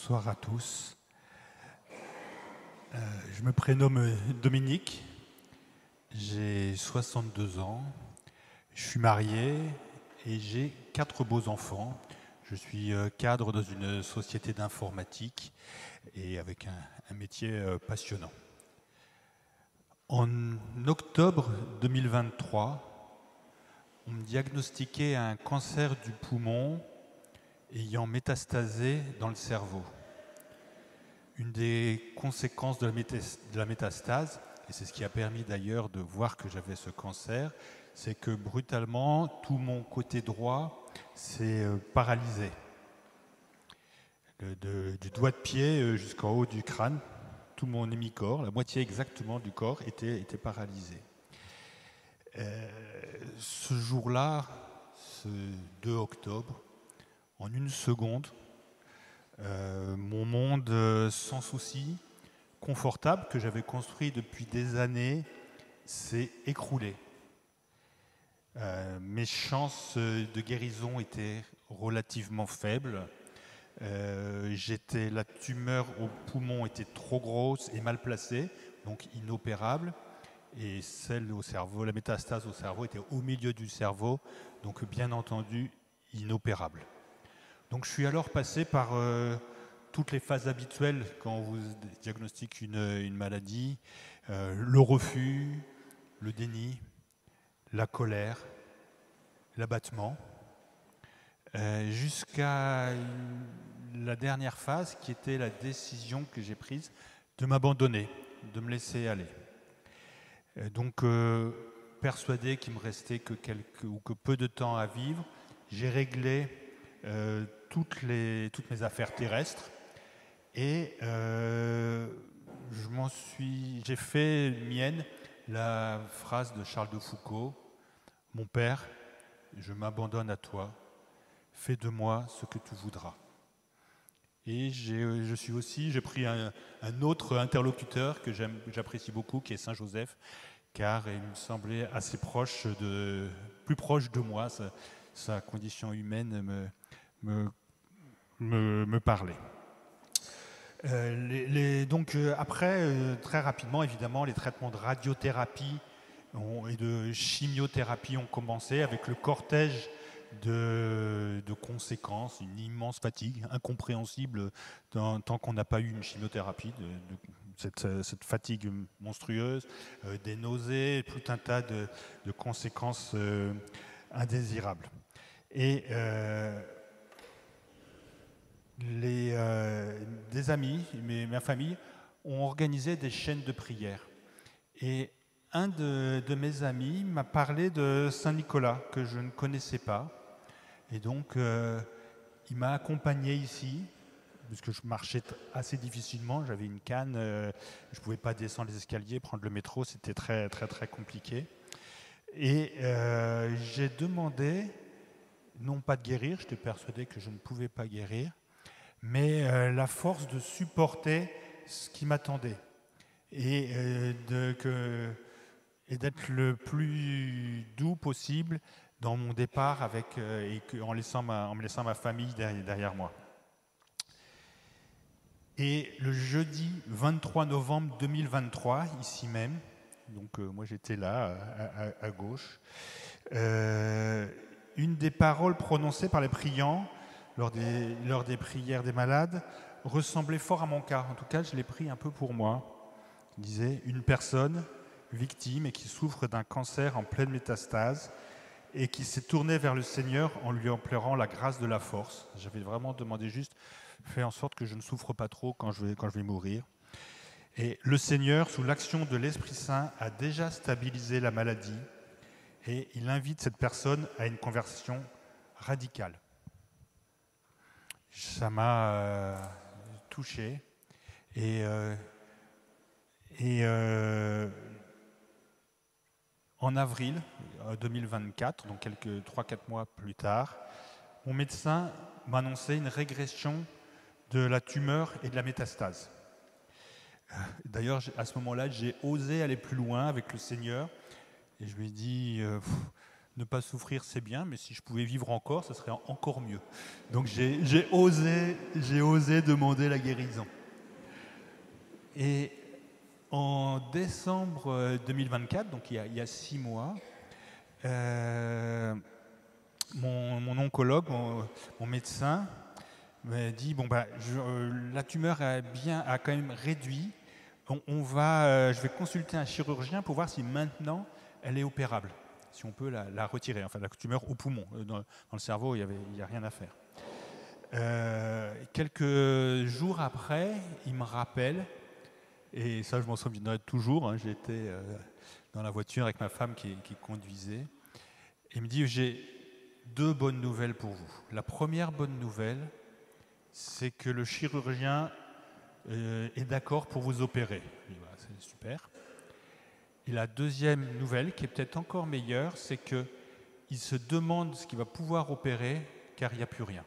Bonsoir à tous. Je me prénomme Dominique, j'ai 62 ans, je suis marié et j'ai 4 beaux enfants. Je suis cadre dans une société d'informatique et avec un métier passionnant. En octobre 2023, on me diagnostiquait un cancer du poumon ayant métastasé dans le cerveau. Une des conséquences de la métastase, et c'est ce qui a permis d'ailleurs de voir que j'avais ce cancer, c'est que brutalement, tout mon côté droit s'est paralysé. Du doigt de pied jusqu'en haut du crâne, tout mon hémicorps, la moitié exactement du corps, était paralysé. Ce jour-là, ce 2 octobre, en une seconde, mon monde sans souci, confortable, que j'avais construit depuis des années, s'est écroulé. Mes chances de guérison étaient relativement faibles. La tumeur au poumon était trop grosse et mal placée, donc inopérable. Et celle au cerveau, la métastase au cerveau était au milieu du cerveau, donc bien entendu inopérable. Donc je suis alors passé par toutes les phases habituelles quand on vous diagnostique une maladie, le refus, le déni, la colère, l'abattement, jusqu'à la dernière phase qui était la décision que j'ai prise de m'abandonner, de me laisser aller. Donc persuadé qu'il me restait que peu de temps à vivre, j'ai réglé toutes mes affaires terrestres et j'ai fait mienne la phrase de Charles de Foucault: mon père, je m'abandonne à toi, fais de moi ce que tu voudras. Et j'ai pris un autre interlocuteur que j'apprécie beaucoup, qui est Saint Joseph, car il me semblait assez plus proche de moi, sa condition humaine me parlait. Après, très rapidement, évidemment, les traitements de radiothérapie et de chimiothérapie ont commencé avec le cortège de conséquences, une immense fatigue incompréhensible tant qu'on n'a pas eu une chimiothérapie, cette fatigue monstrueuse, des nausées, tout un tas de conséquences indésirables. Et des amis, ma famille, ont organisé des chaînes de prière. Et un de mes amis m'a parlé de Saint-Nicolas, que je ne connaissais pas. Et donc, il m'a accompagné ici, puisque je marchais assez difficilement, j'avais une canne, je ne pouvais pas descendre les escaliers, prendre le métro, c'était très, très, très compliqué. Et j'ai demandé, non pas de guérir, j'étais persuadé que je ne pouvais pas guérir, mais la force de supporter ce qui m'attendait et d'être le plus doux possible dans mon départ en me laissant ma famille derrière moi. Et le jeudi 23 novembre 2023, ici même, donc moi j'étais là, à gauche, une des paroles prononcées par les priants lors des prières des malades ressemblait fort à mon cas. En tout cas, je l'ai pris un peu pour moi. Il disait: une personne victime et qui souffre d'un cancer en pleine métastase et qui s'est tournée vers le Seigneur en lui implorant la grâce de la force. J'avais vraiment demandé juste: fais en sorte que je ne souffre pas trop quand je vais mourir. Et le Seigneur, sous l'action de l'Esprit Saint, a déjà stabilisé la maladie et il invite cette personne à une conversion radicale. Ça m'a touché et en avril 2024, donc 3-4 mois plus tard, mon médecin m'a annoncé une régression de la tumeur et de la métastase. D'ailleurs, à ce moment-là, j'ai osé aller plus loin avec le Seigneur et je lui ai dit Ne pas souffrir, c'est bien, mais si je pouvais vivre encore, ce serait encore mieux. Donc j'ai osé demander la guérison. Et en décembre 2024, donc il y a 6 mois, mon oncologue, mon médecin, m'a dit la tumeur a quand même réduit. Je vais consulter un chirurgien pour voir si maintenant elle est opérable, si on peut la retirer. Enfin, la tumeur au poumon, dans le cerveau, il n'y a rien à faire. Quelques jours après, il me rappelle, et ça je m'en souviendrai toujours, j'étais dans la voiture avec ma femme qui conduisait, et il me dit: j'ai 2 bonnes nouvelles pour vous. La première bonne nouvelle, c'est que le chirurgien est d'accord pour vous opérer. C'est super. Et la deuxième nouvelle, qui est peut-être encore meilleure, c'est qu'il se demande ce qu'il va pouvoir opérer, car il n'y a plus rien.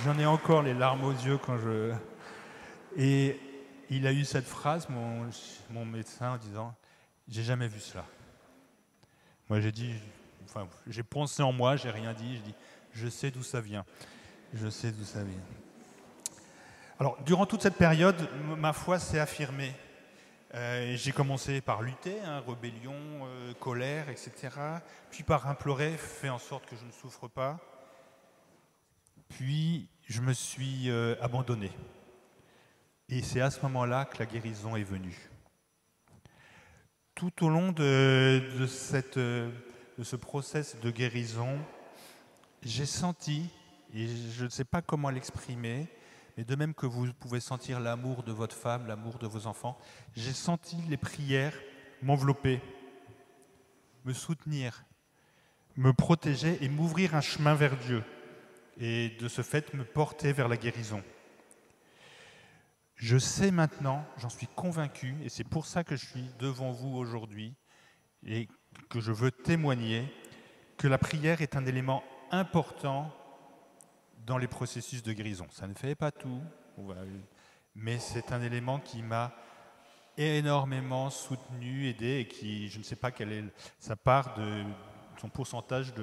J'en ai encore les larmes aux yeux quand je... Et il a eu cette phrase, mon médecin, en disant: j'ai jamais vu cela. Moi j'ai pensé en moi, j'ai rien dit, je dis: je sais d'où ça vient. Je sais d'où ça vient. Alors, durant toute cette période, ma foi s'est affirmée. J'ai commencé par lutter, rébellion, colère, etc. Puis par implorer, faire en sorte que je ne souffre pas. Puis je me suis abandonné. Et c'est à ce moment-là que la guérison est venue. Tout au long de ce process de guérison, j'ai senti, et je ne sais pas comment l'exprimer, mais de même que vous pouvez sentir l'amour de votre femme, l'amour de vos enfants, j'ai senti les prières m'envelopper, me soutenir, me protéger et m'ouvrir un chemin vers Dieu. Et de ce fait, me porter vers la guérison. Je sais maintenant, j'en suis convaincu, et c'est pour ça que je suis devant vous aujourd'hui, et que je veux témoigner, que la prière est un élément important dans les processus de guérison. Ça ne fait pas tout, mais c'est un élément qui m'a énormément soutenu, aidé, et qui, je ne sais pas quelle est sa part de son pourcentage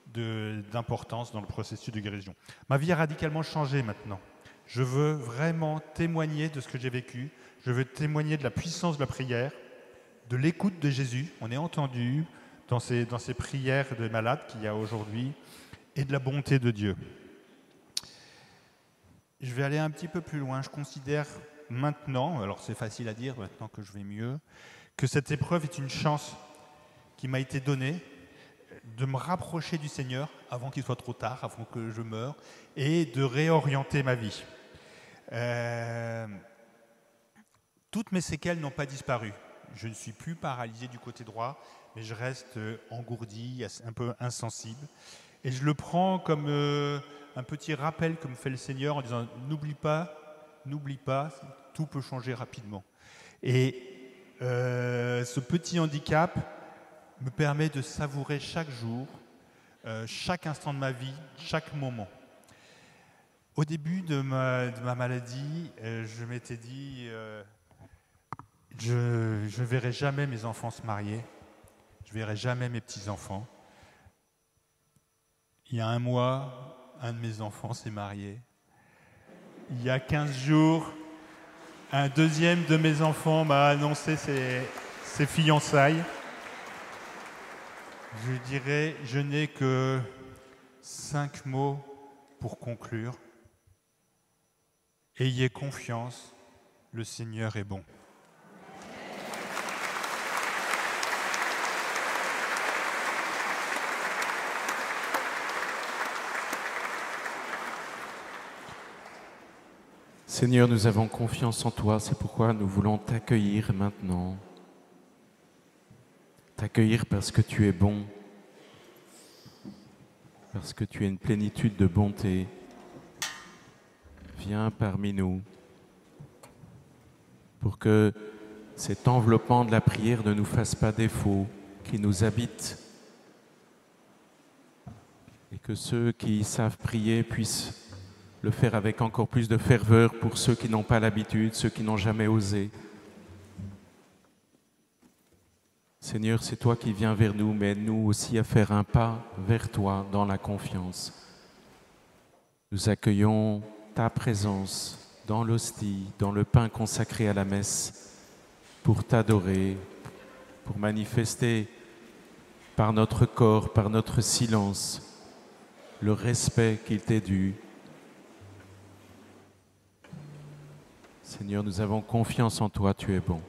d'importance dans le processus de guérison. Ma vie a radicalement changé maintenant. Je veux vraiment témoigner de ce que j'ai vécu. Je veux témoigner de la puissance de la prière, de l'écoute de Jésus. On est entendu dans ces prières de malades qu'il y a aujourd'hui, et de la bonté de Dieu. Je vais aller un petit peu plus loin. Je considère maintenant, alors c'est facile à dire maintenant que je vais mieux, que cette épreuve est une chance qui m'a été donnée de me rapprocher du Seigneur avant qu'il soit trop tard, avant que je meure, et de réorienter ma vie. Toutes mes séquelles n'ont pas disparu. Je ne suis plus paralysé du côté droit, mais je reste engourdi, un peu insensible. Et je le prends comme un petit rappel que me fait le Seigneur en disant: n'oublie pas, tout peut changer rapidement. Et ce petit handicap me permet de savourer chaque jour, chaque instant de ma vie, chaque moment. Au début de ma maladie, je m'étais dit je ne verrai jamais mes enfants se marier, je ne verrai jamais mes petits-enfants. Il y a 1 mois, un de mes enfants s'est marié. Il y a 15 jours, un deuxième de mes enfants m'a annoncé ses fiançailles. Je dirais, je n'ai que 5 mots pour conclure. Ayez confiance, le Seigneur est bon. Seigneur, nous avons confiance en toi, c'est pourquoi nous voulons t'accueillir maintenant. T'accueillir parce que tu es bon, parce que tu es une plénitude de bonté. Viens parmi nous pour que cet enveloppement de la prière ne nous fasse pas défaut, qu'il nous habite et que ceux qui savent prier puissent le faire avec encore plus de ferveur pour ceux qui n'ont pas l'habitude, ceux qui n'ont jamais osé. Seigneur, c'est toi qui viens vers nous, mais aide-nous aussi à faire un pas vers toi dans la confiance. Nous accueillons ta présence dans l'hostie, dans le pain consacré à la messe, pour t'adorer, pour manifester par notre corps, par notre silence, le respect qu'il t'est dû. Seigneur, nous avons confiance en toi, tu es bon.